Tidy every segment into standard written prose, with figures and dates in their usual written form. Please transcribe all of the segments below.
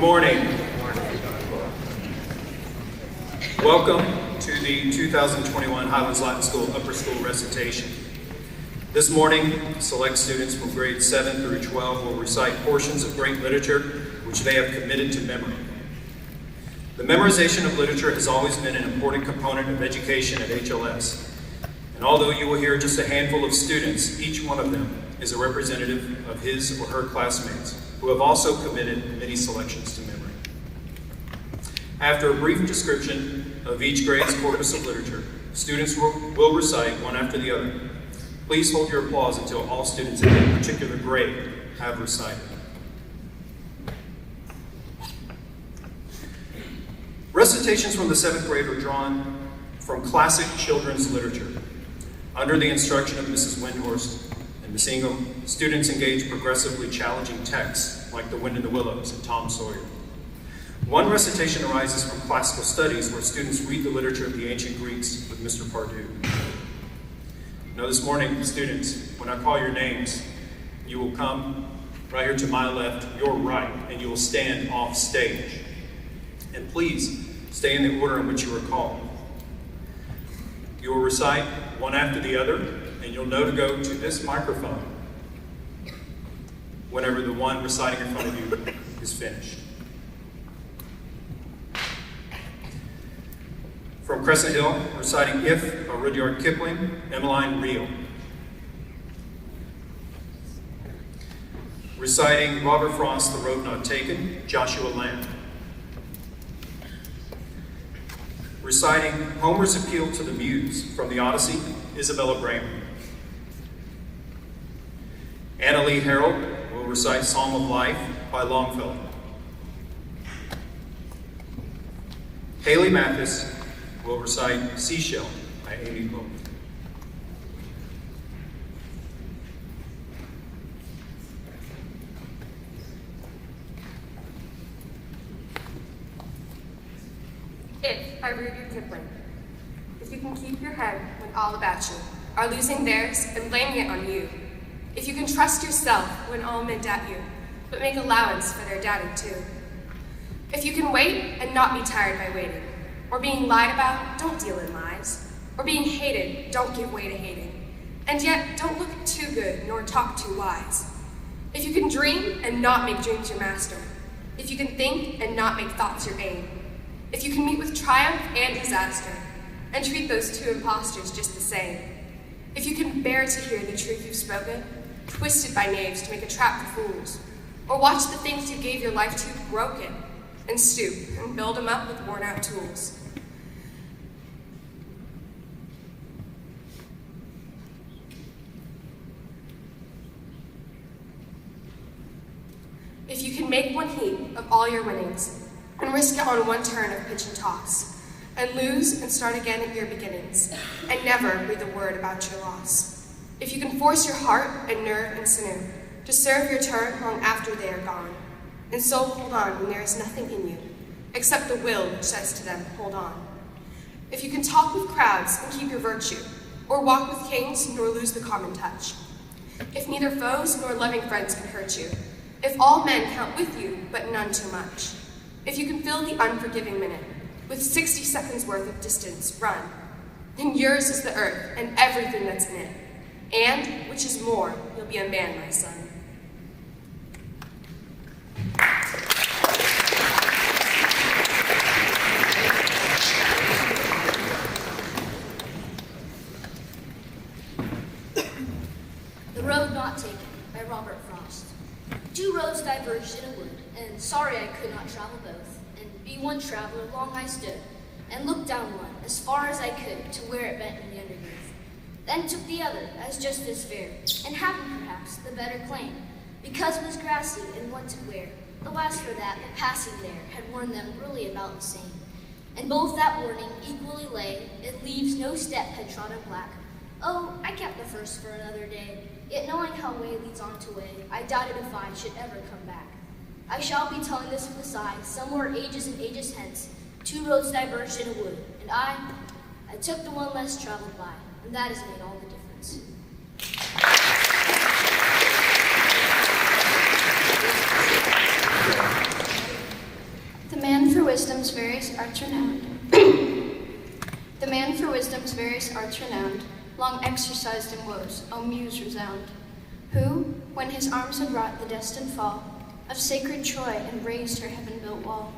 morning. Welcome to the 2021 Highlands Latin School Upper School Recitation. This morning, select students from grades 7 through 12 will recite portions of great literature which they have committed to memory. The memorization of literature has always been an important component of education at HLS. And although you will hear just a handful of students, each one of them is a representative of his or her classmates who have also committed many selections to memory. After a brief description of each grade's corpus of literature, students will recite one after the other. Please hold your applause until all students in a particular grade have recited. Recitations from the 7th grade are drawn from classic children's literature. Under the instruction of Mrs. Windhorst and Miss Ingham, students engage progressively challenging texts like The Wind in the Willows and Tom Sawyer. One recitation arises from classical studies where students read the literature of the ancient Greeks with Mr. Pardue. Now this morning, students, when I call your names, you will come right here to my left, your right, and you will stand off stage. And please, stay in the order in which you are called. You will recite one after the other, and you'll know to go to this microphone whenever the one reciting in front of you is finished. From Crescent Hill, reciting If by Rudyard Kipling, Emmeline Reel. Reciting Robert Frost, The Road Not Taken, Joshua Lamb. Reciting Homer's Appeal to the Muse from the Odyssey, Isabella Bramer. Anna Lee Harold will recite Psalm of Life by Longfellow. Haley Mathis will recite Seashell by Aeneid. If by Rudyard Kipling. If you can keep your head when all about you are losing theirs and blaming it on you. If you can trust yourself when all men doubt you, but make allowance for their doubting too. If you can wait and not be tired by waiting, or being lied about, don't deal in lies, or being hated, don't give way to hating, and yet don't look too good nor talk too wise. If you can dream and not make dreams your master, if you can think and not make thoughts your aim, if you can meet with triumph and disaster, and treat those two impostors just the same, if you can bear to hear the truth you've spoken, twisted by knaves to make a trap for fools, or watch the things you gave your life to broken, and stoop and build them up with worn-out tools. If you can make one heap of all your winnings, and risk it on one turn of pitch and toss, and lose and start again at your beginnings, and never breathe a word about your loss. If you can force your heart and nerve and sinew to serve your turn long after they are gone, and so hold on when there is nothing in you, except the will which says to them, hold on. If you can talk with crowds and keep your virtue, or walk with kings nor lose the common touch. If neither foes nor loving friends can hurt you, if all men count with you, but none too much. If you can fill the unforgiving minute with 60 seconds worth of distance run, then yours is the earth and everything that's in it. And, which is more, you'll be a man, my son. The Road Not Taken by Robert Frost. Two roads diverged in a wood, and sorry I could not travel both, and be one traveler long I stood, and looked down one as far as I could to where it bent in the underneath. Then took the other as just as fair, and having perhaps the better claim, because it was grassy and wanted wear. Alas for that, the passing there had worn them really about the same. And both that warning equally lay, it leaves no step had trodden black. Oh, I kept the first for another day, yet knowing how way leads on to way, I doubted if I should ever come back. I shall be telling this with a sigh, somewhere ages and ages hence, two roads diverged in a wood, and I took the one less traveled by, and that has made all the difference. arts renowned. The man for wisdom's various arts renowned, long exercised in woes, O muse resound, who, when his arms had wrought the destined fall of sacred Troy and raised her heaven-built wall,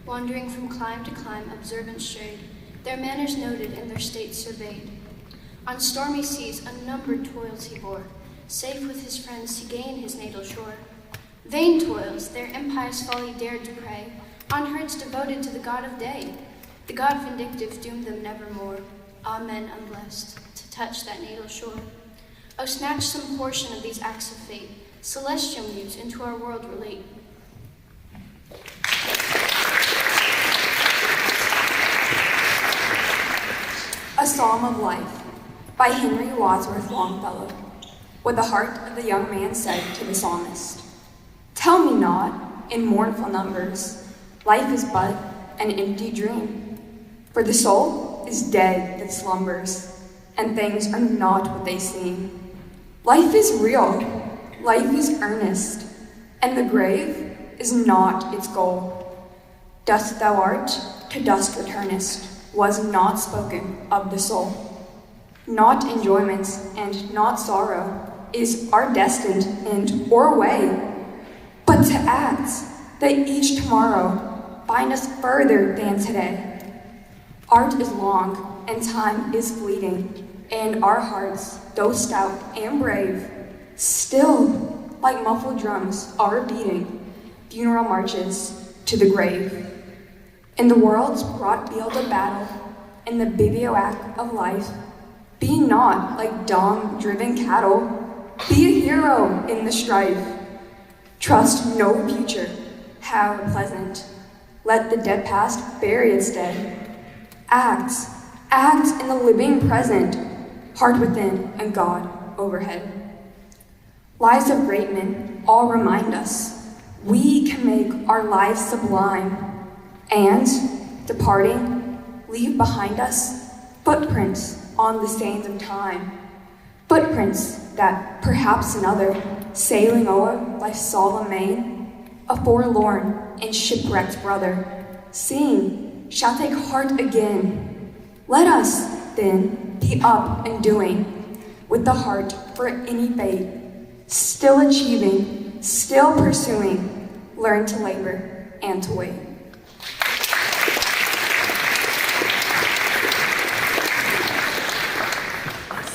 wandering from clime to clime, observant strayed, their manners noted and their state surveyed. On stormy seas unnumbered toils he bore, safe with his friends to gain his natal shore. Vain toils, their impious folly dared to prey on herds devoted to the god of day. The god vindictive doomed them nevermore, amen unblessed, to touch that natal shore. Oh, snatch some portion of these acts of fate, celestial muse, into our world relate. A Psalm of Life by Henry Wadsworth Longfellow. What the heart of the young man said to the psalmist. Tell me not, in mournful numbers, life is but an empty dream. For the soul is dead that slumbers, and things are not what they seem. Life is real, life is earnest, and the grave is not its goal. Dust thou art, to dust returnest, was not spoken of the soul. Not enjoyments and not sorrow is our destined end or way, but to acts that each tomorrow bind us further than today. Art is long and time is fleeting, and our hearts, though stout and brave, still, like muffled drums, are beating funeral marches to the grave. In the world's broad field of battle, in the bivouac of life, be not like dumb, driven cattle. Be a hero in the strife. Trust no future, how pleasant. Let the dead past bury its dead. Act in the living present, heart within and God overhead. Lives of great men all remind us we can make our lives sublime, and, departing, leave behind us footprints on the sands of time. Footprints that perhaps another, sailing o'er life's solemn main, a forlorn and shipwrecked brother, seeing, shall take heart again. Let us, then, be up and doing, with the heart for any fate, still achieving, still pursuing, learn to labor and to wait.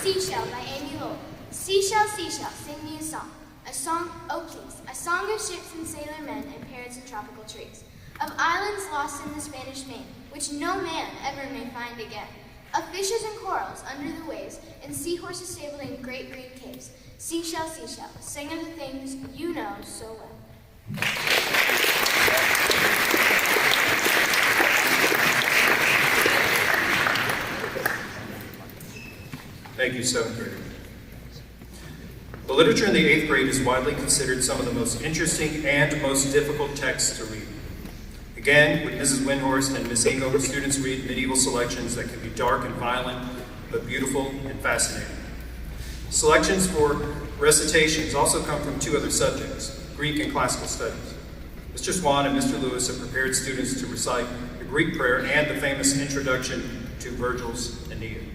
Seashell by Amy Lowell. Seashell, seashell, sing me a song, oh please, a song of ships and sailor men and parrots and tropical trees, of islands lost in the Spanish main, which no man ever may find again, of fishes and corals under the waves, and seahorses stabled in great green caves. Seashell, seashell, sing of the things you know so well. Thank you, 7th grade. The literature in the 8th grade is widely considered some of the most interesting and most difficult texts to read. Again, with Mrs. Windhorst and Miss Ingo, students read medieval selections that can be dark and violent, but beautiful and fascinating. Selections for recitations also come from 2 other subjects, Greek and classical studies. Mr. Swan and Mr. Lewis have prepared students to recite the Greek prayer and the famous introduction to Virgil's Aeneid.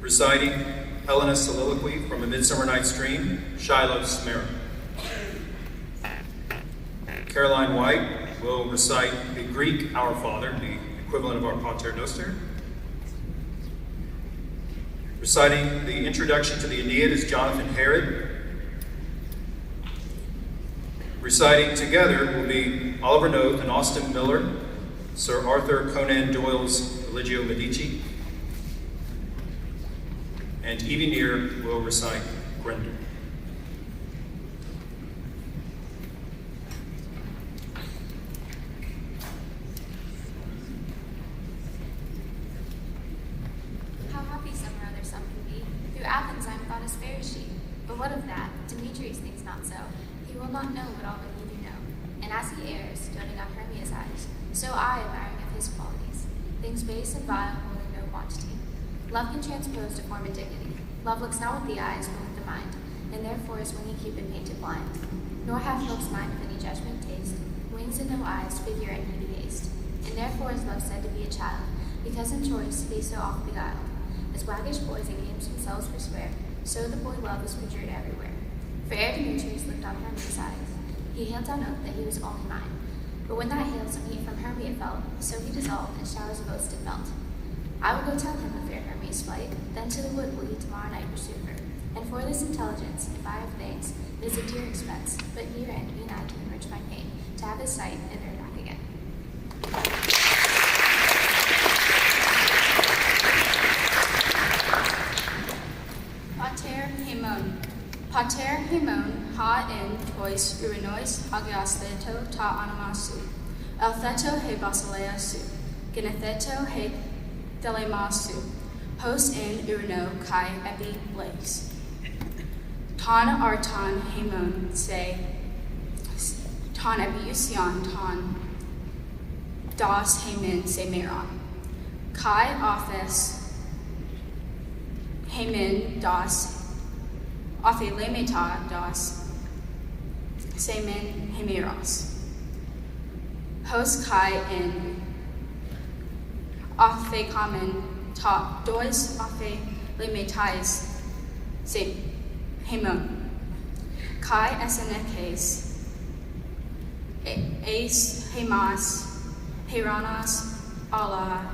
Reciting Helena's Soliloquy from A Midsummer Night's Dream, Shiloh's Merit. Caroline White will recite the Greek Our Father, the equivalent of our Pater Noster. Reciting the introduction to the Aeneid is Jonathan Herod. Reciting together will be Oliver Noth and Austin Miller, Sir Arthur Conan Doyle's Religio Medici, and Evie Neer will recite Granger. How happy some or other some can be. Through Athens I'm thought as fair as she. But what of that? Demetrius thinks not so. He will not know what all but you do know. And as he errs, doting on Hermia's eyes, so I, admiring of his qualities, things base and vile holding no quantity. Love can transpose to form and dignity. Love looks not with the eyes, but with the mind, and therefore is winged Cupid painted blind. Nor hath love's mind of any judgment taste, wings and no eyes, figure and beauty gazed. And therefore is love said to be a child, because in choice he so oft beguiled. As waggish boys in games themselves forswear, so the boy love was perjured everywhere. For ere Demetrius looked on Hermia's eyes, he hailed on oath that he was only mine. But when that hail some heat from Hermia fell, so he dissolved, and showers of oaths did melt. I will go tell him of fair Hermia's flight, then to the wood will he tomorrow night pursue her. And for this intelligence, if I have thanks, it is a dear expense, but herein be not to enrich my pain, to have his sight and there back again. Pater Hemon. Pater Hemon, ha in tois urinois agias theto ta anamasu. El theto he basileasu. Genetheto he telemasu. Hos in urino kai epi lex. Ton arton Hemon se. Ton epiusion ton. Das Hemen se meron. Kai office. Hemen das Afe lemeta das semen hemeros. Hos kai in afe kamen ta dois afe lemetais se hemon. Kai esenekes eis hemas heranas ala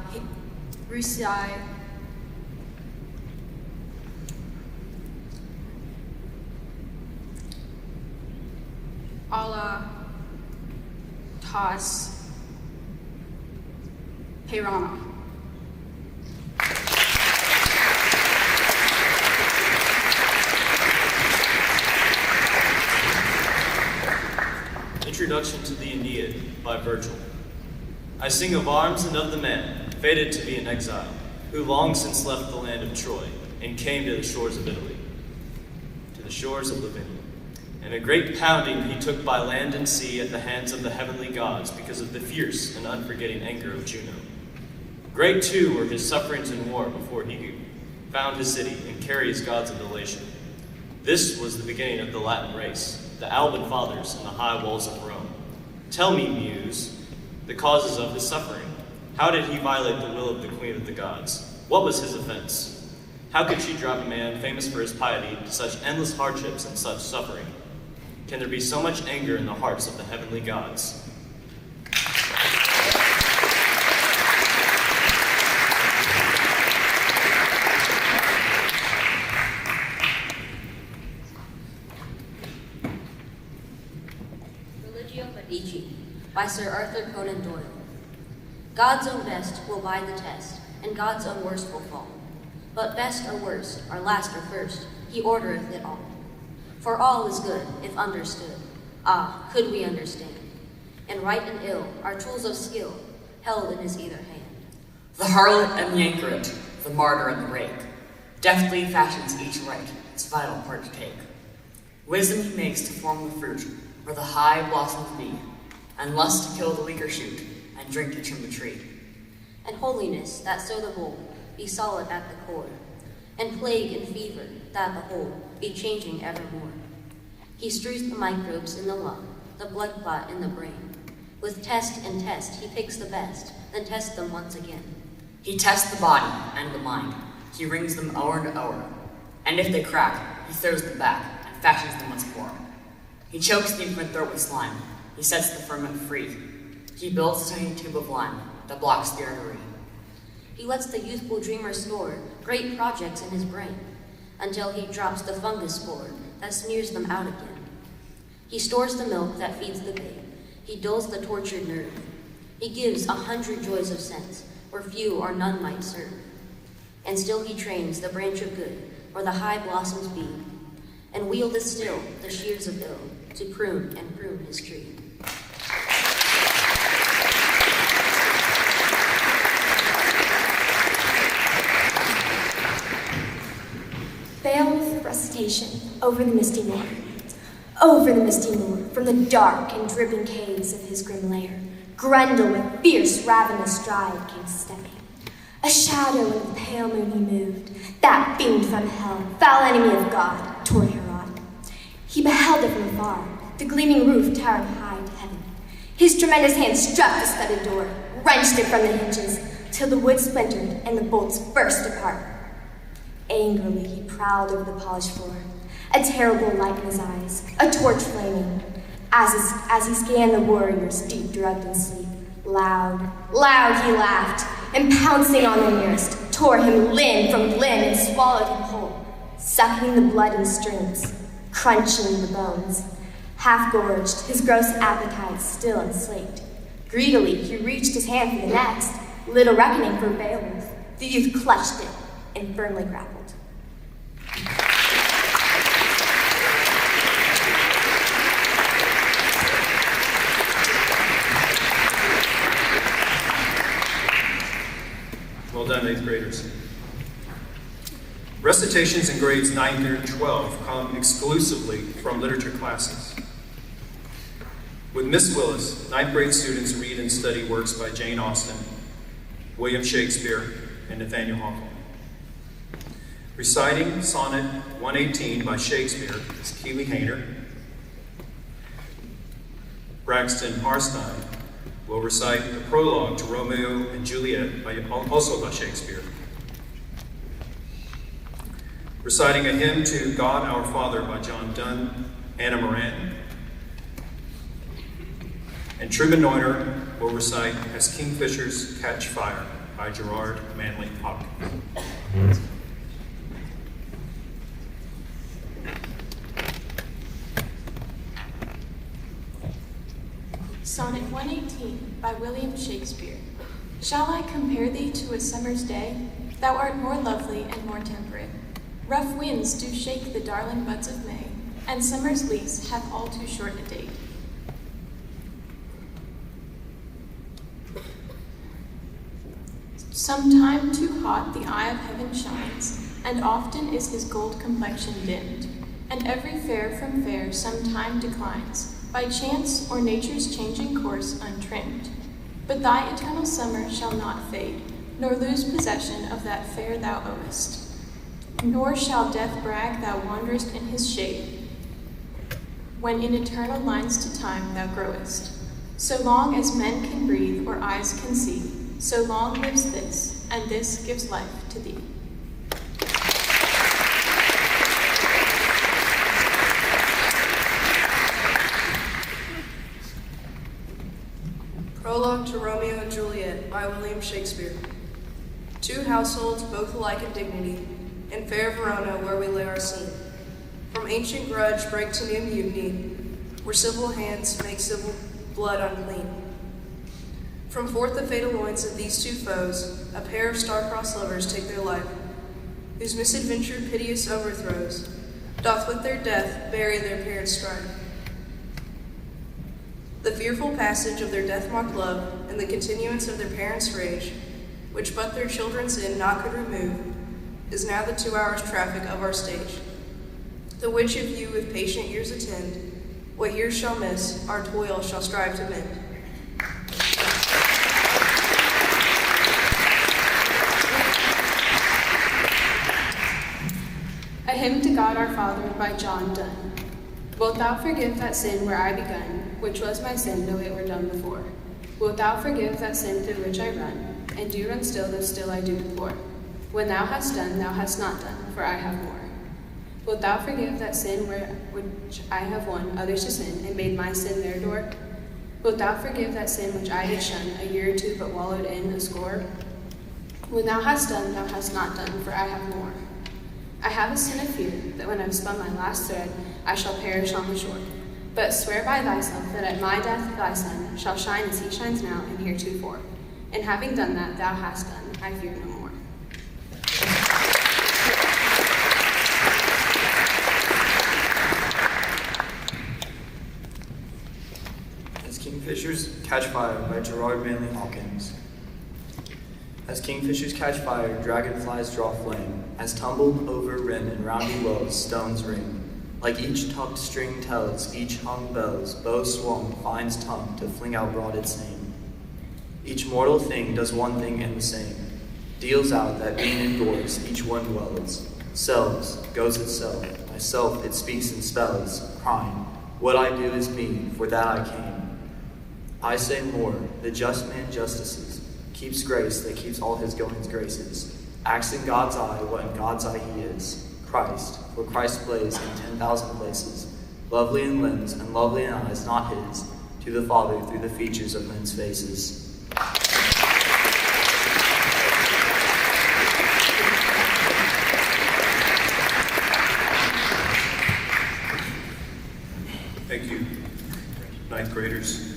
rusai ala tas Pirana. Introduction to the Aeneid by Virgil. I sing of arms and of the man, fated to be an exile, who long since left the land of Troy and came to the shores of Italy, to the shores of Lavinia. And a great pounding he took by land and sea at the hands of the heavenly gods because of the fierce and unforgetting anger of Juno. Great too were his sufferings in war before he found his city and carried his gods into Latium. This was the beginning of the Latin race, the Alban fathers and the high walls of Rome. Tell me, Muse, the causes of his suffering. How did he violate the will of the queen of the gods? What was his offense? How could she drive a man famous for his piety to such endless hardships and such suffering? Can there be so much anger in the hearts of the heavenly gods? Religio Medici by Sir Arthur Conan Doyle. God's own best will bide the test, and God's own worst will fall. But best or worst, or last or first, he ordereth it all. For all is good, if understood. Ah, could we understand? And right and ill are tools of skill, held in his either hand. The harlot and the anchoret, the martyr and the rake, deftly fashions each right, its vital part to take. Wisdom he makes to form the fruit, where the high blossoms be, and lust to kill the weaker shoot, and drink to trim the tree. And holiness, that so the whole be solid at the core, and plague and fever, that the whole be changing evermore. He strews the microbes in the lung, the blood clot in the brain. With test and test, he picks the best, then tests them once again. He tests the body and the mind. He rings them o'er and o'er. And if they crack, he throws them back and fashions them once more. He chokes the infant throat with slime. He sets the ferment free. He builds a tiny tube of lime that blocks the artery. He lets the youthful dreamer store great projects in his brain, until he drops the fungus spore that smears them out again. He stores the milk that feeds the babe. He dulls the tortured nerve. He gives 100 joys of sense, where few or none might serve. And still he trains the branch of good, where the high blossoms be, and wieldeth still the shears of ill, to prune and prune his tree. Beowulf Recitation over the misty moor. Over the misty moor, from the dark and dripping caves of his grim lair, Grendel with fierce, ravenous stride came stepping. A shadow in the pale moon he moved, that fiend from hell, foul enemy of God, toward Gerard. He beheld it from afar, the gleaming roof towering high to heaven. His tremendous hand struck the studded door, wrenched it from the hinges, till the wood splintered and the bolts burst apart. Angrily he prowled over the polished floor, a terrible light in his eyes, a torch flaming, as he scanned the warriors deep drugged in sleep. Loud he laughed, and pouncing on the nearest, tore him limb from limb and swallowed him whole, sucking the blood in streams, crunching the bones. Half-gorged, his gross appetite still unslaked. Greedily he reached his hand for the next, little reckoning for Beowulf. The youth clutched it and firmly grappled. Well done, 8th graders. Recitations in grades 9 through 12 come exclusively from literature classes. With Miss Willis, 9th grade students read and study works by Jane Austen, William Shakespeare, and Nathaniel Hawkins. Reciting Sonnet 118 by Shakespeare is Keeley Hayner. Braxton Harstein will recite the Prologue to Romeo and Juliet, also by Shakespeare. Reciting a hymn to God Our Father by John Donne, Anna Moran. And Truman Neuner will recite As Kingfishers Catch Fire by Gerard, Manley, Hopkins. Sonnet 118 by William Shakespeare. Shall I compare thee to a summer's day? Thou art more lovely and more temperate. Rough winds do shake the darling buds of May, and summer's lease hath all too short a date. Sometime too hot the eye of heaven shines, and often is his gold complexion dimmed, and every fair from fair sometime declines, by chance or nature's changing course untrimmed. But thy eternal summer shall not fade, nor lose possession of that fair thou owest. Nor shall death brag thou wanderest in his shade, when in eternal lines to time thou growest. So long as men can breathe or eyes can see, so long lives this, and this gives life to thee. Prologue to Romeo and Juliet by William Shakespeare. Two households, both alike in dignity, in fair Verona where we lay our scene. From ancient grudge break to new mutiny, where civil hands make civil blood unclean. From forth the fatal loins of these two foes, a pair of star-crossed lovers take their life, whose misadventure piteous overthrows doth with their death bury their parents' strife. The fearful passage of their death-marked love and the continuance of their parents' rage, which but their children's sin not could remove, is now the 2 hours' traffic of our stage. The which if you with patient ears attend, what years shall miss, our toil shall strive to mend. A hymn to God our Father by John Donne. Wilt thou forgive that sin where I begun, which was my sin, though it were done before? Wilt thou forgive that sin through which I run, and do run still, though still I do deplore? When thou hast done, thou hast not done, for I have more. Wilt thou forgive that sin which I have won others to sin, and made my sin their door? Wilt thou forgive that sin which I did shun a year or two, but wallowed in a score? When thou hast done, thou hast not done, for I have more. I have a sin of fear, that when I've spun my last thread, I shall perish on the shore. But swear by thyself that at my death thy sun shall shine as he shines now and heretofore. And having done that thou hast done, I fear no more. As Kingfishers Catch Fire by Gerard, Manley, Hawkins. As kingfishers catch fire, dragonflies draw flame, as tumbled over rim and rounding wells stones ring. Like each tucked string tells, each hung bells, bow swung, finds tongue to fling out broad its name. Each mortal thing does one thing and the same, deals out that being indoors, each one dwells, selves, goes itself, myself it speaks and spells, crying, what I do is me, for that I came. I say more, the just man justices, keeps grace that keeps all his goings graces, acts in God's eye what in God's eye he is, Christ, for Christ plays in 10,000 places, lovely in limbs and lovely in eyes not his, to the Father through the features of men's faces. Thank you, ninth graders.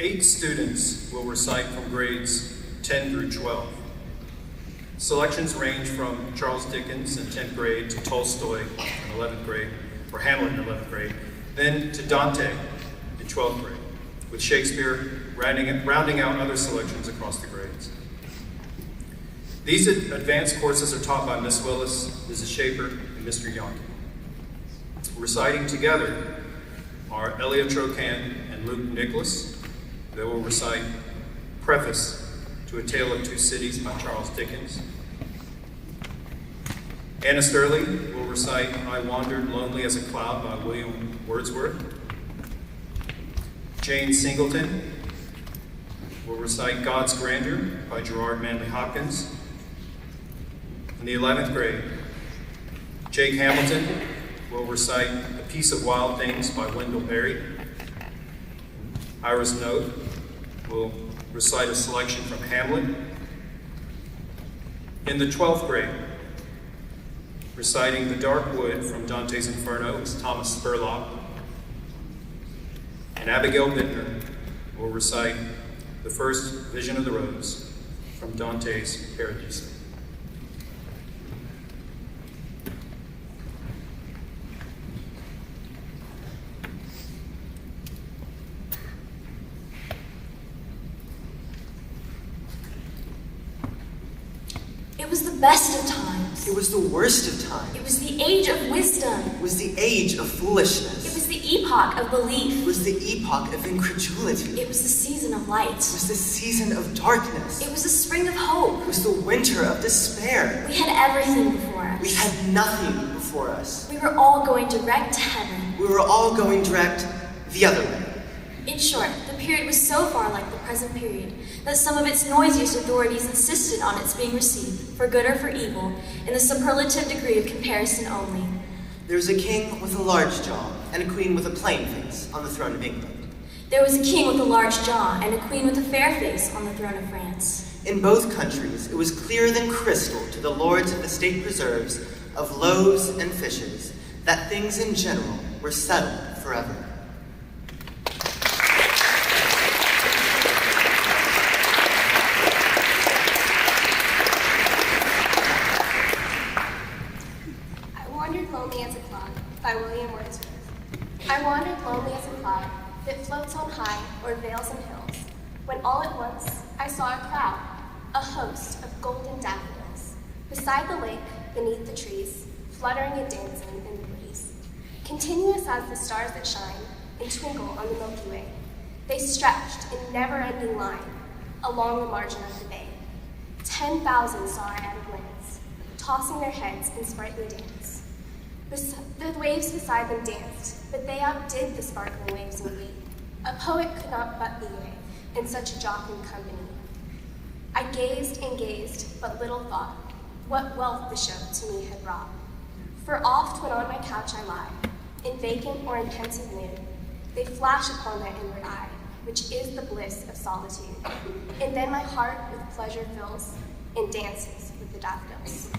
Eight students will recite from grades 10 through 12. Selections range from Charles Dickens in 10th grade to Tolstoy in 11th grade, or Hamlet in 11th grade, then to Dante in 12th grade, with Shakespeare rounding out other selections across the grades. These advanced courses are taught by Miss Willis, Mrs. Shaper, and Mr. Young. Reciting together are Elia Trocan and Luke Nicholas. They will recite Preface to A Tale of Two Cities by Charles Dickens. Anna Sterling will recite I Wandered Lonely as a Cloud by William Wordsworth. Jane Singleton will recite God's Granger by Gerard Manley Hopkins. In the 11th grade, Jake Hamilton will recite A Piece of Wild Things by Wendell Berry. Iris Note will recite a selection from Hamlet. In the 12th grade, reciting The Dark Wood from Dante's Inferno is Thomas Spurlock. And Abigail Bittner will recite the first Vision of the Rose from Dante's Paradiso. It was the best of times. It was the worst of times. It was the age of wisdom. It was the age of foolishness. It was the epoch of belief. It was the epoch of incredulity. It was the season of light. It was the season of darkness. It was the spring of hope. It was the winter of despair. We had everything before us. We had nothing before us. We were all going direct to heaven. We were all going direct the other way. In short, the period was so far like the present period that some of its noisiest authorities insisted on its being received, for good or for evil, in the superlative degree of comparison only. There was a king with a large jaw and a queen with a plain face on the throne of England. There was a king with a large jaw and a queen with a fair face on the throne of France. In both countries, it was clearer than crystal to the lords of the state preserves of loaves and fishes that things in general were settled forever. By William Wordsworth. I wandered lonely as a cloud that floats on high o'er vales and hills, when all at once I saw a crowd, a host of golden daffodils, beside the lake, beneath the trees, fluttering and dancing in the breeze. Continuous as the stars that shine and twinkle on the Milky Way, they stretched in never-ending line along the margin of the bay. 10,000 saw I at a glance, tossing their heads in sprightly dance. The waves beside them danced, but they outdid the sparkling waves in glee. A poet could not but be gay in such a jocund company. I gazed and gazed, but little thought what wealth the show to me had brought. For oft when on my couch I lie, in vacant or in pensive mood, they flash upon their inward eye, which is the bliss of solitude. And then my heart with pleasure fills and dances with the daffodils.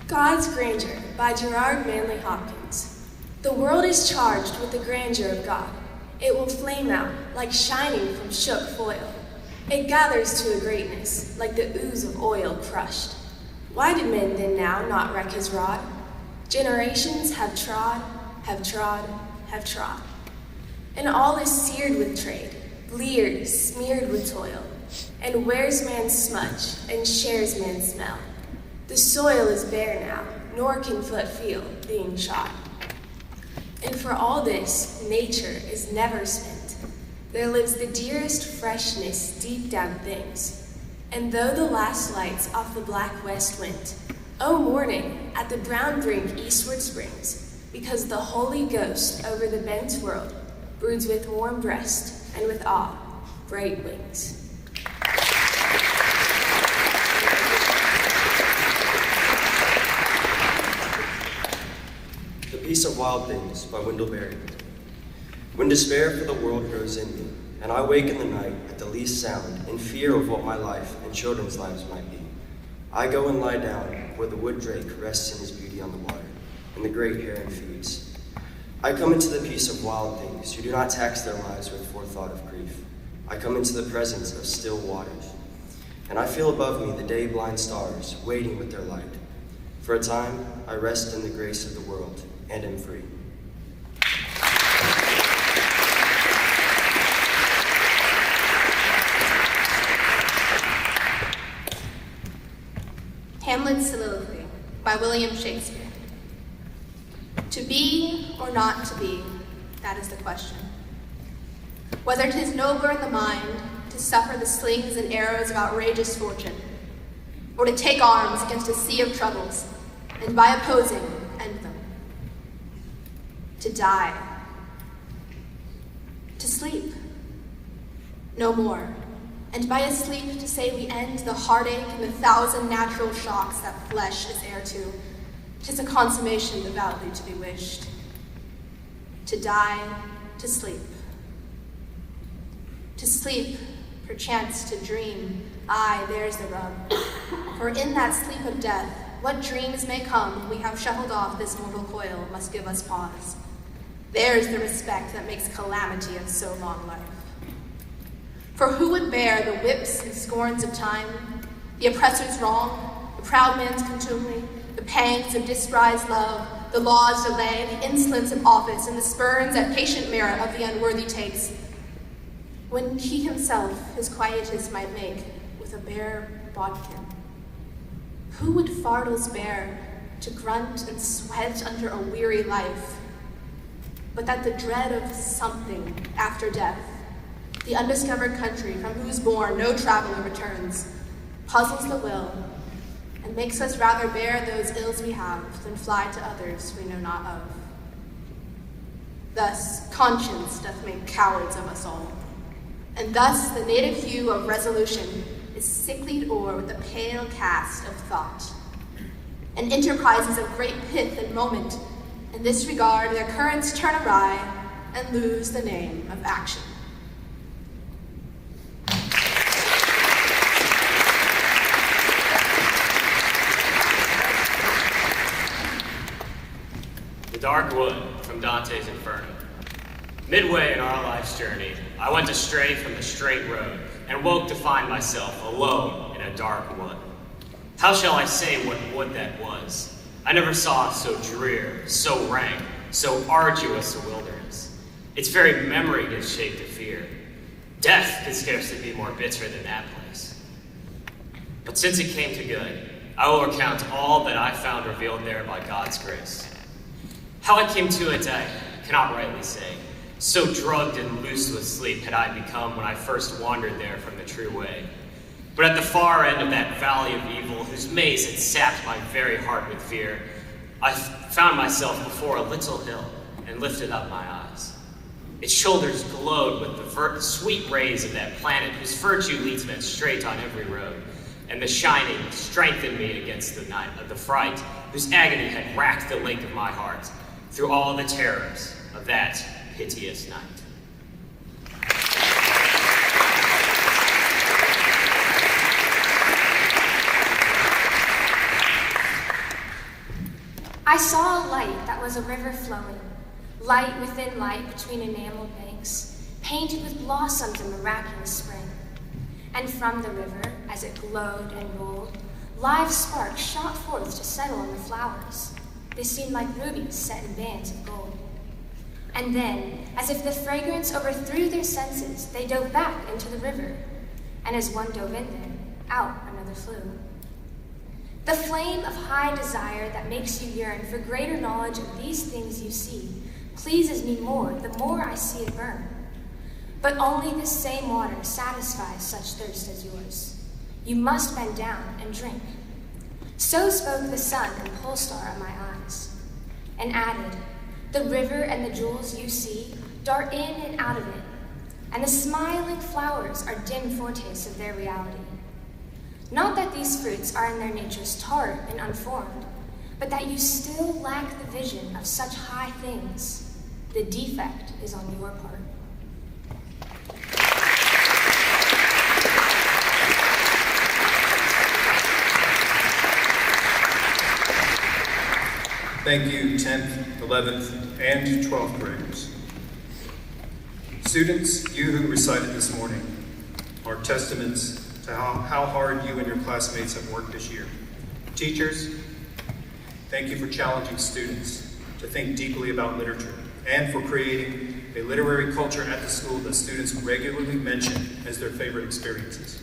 God's Granger by Gerard Manley Hopkins. The world is charged with the grandeur of God. It will flame out like shining from shook foil. It gathers to a greatness like the ooze of oil crushed. Why did men then now not reck his rod? Generations have trod, have trod, have trod. And all is seared with trade, bleared, smeared with toil, and wears man's smudge and shares man's smell. The soil is bare now, nor can foot feel being shod. And for all this, nature is never spent. there lives the dearest freshness deep down things. And though the last lights off the black west went, O morning at the brown brink eastward springs, because the Holy Ghost over the bent world broods with warm breast and with awe bright wings. The Peace of Wild Things by Wendell Berry. When despair for the world grows in me, and I wake in the night at the least sound, in fear of what my life and children's lives might be, I go and lie down where the wood drake rests in his beauty on the water, and the great heron feeds. I come into the peace of wild things who do not tax their lives with forethought of grief. I come into the presence of still waters, and I feel above me the day-blind stars waiting with their light. For a time, I rest in the grace of the world and am free. Hamlet's Soliloquy by William Shakespeare. To be or not to be, that is the question. Whether 'tis nobler in the mind to suffer the slings and arrows of outrageous fortune, or to take arms against a sea of troubles, and by opposing end them. To die. To sleep. No more. And by a sleep to say we end the heartache and the thousand natural shocks that flesh is heir to. 'Tis a consummation devoutly to be wished. To die, to sleep. To sleep, perchance to dream, aye, there's the rub. For in that sleep of death, what dreams may come when we have shuffled off this mortal coil must give us pause. There's the respect that makes calamity of so long life. For who would bear the whips and scorns of time, the oppressor's wrong, the proud man's contumely, the pangs of disprized love, the law's delay, the insolence of office, and the spurns at patient merit of the unworthy takes, when he himself his quietus might make with a bare bodkin? Who would fardels bear to grunt and sweat under a weary life, but that the dread of something after death, the undiscovered country from whose bourne no traveler returns, puzzles the will, and makes us rather bear those ills we have than fly to others we know not of. Thus conscience doth make cowards of us all, and thus the native hue of resolution is sicklied o'er with the pale cast of thought. And enterprises of great pith and moment, in this regard their currents turn awry and lose the name of action. The Dark Wood from Dante's Inferno. Midway in our life's journey, I went astray from the straight road and woke to find myself alone in a dark wood. How shall I say what wood that was? I never saw so drear, so rank, so arduous a wilderness. Its very memory gives shape to fear. Death could scarcely be more bitter than that place. But since it came to good, I will recount all that I found revealed there by God's grace. How I came to it, I cannot rightly say. So drugged and loose with sleep had I become when I first wandered there from the true way. But at the far end of that valley of evil, whose maze had sapped my very heart with fear, I found myself before a little hill and lifted up my eyes. Its shoulders glowed with the sweet rays of that planet whose virtue leads men straight on every road, and the shining strengthened me against the night of the fright whose agony had racked the lake of my heart through all the terrors of that piteous night. I saw a light that was a river flowing, light within light between enameled banks, painted with blossoms in miraculous spring. And from the river, as it glowed and rolled, live sparks shot forth to settle on the flowers. They seemed like rubies set in bands of gold. And then, as if the fragrance overthrew their senses, they dove back into the river. And as one dove in there, out another flew. The flame of high desire that makes you yearn for greater knowledge of these things you see pleases me more the more I see it burn. but only this same water satisfies such thirst as yours. You must bend down and drink. So spoke the sun and pole star of my eyes, and added, the river and the jewels you see dart in and out of it, and the smiling flowers are dim foretastes of their reality. Not that these fruits are in their natures tart and unformed, but that you still lack the vision of such high things. The defect is on your part. Thank you, 10th, 11th, and 12th graders. Students, you who recited this morning are testaments to how hard you and your classmates have worked this year. Teachers, thank you for challenging students to think deeply about literature and for creating a literary culture at the school that students regularly mention as their favorite experiences.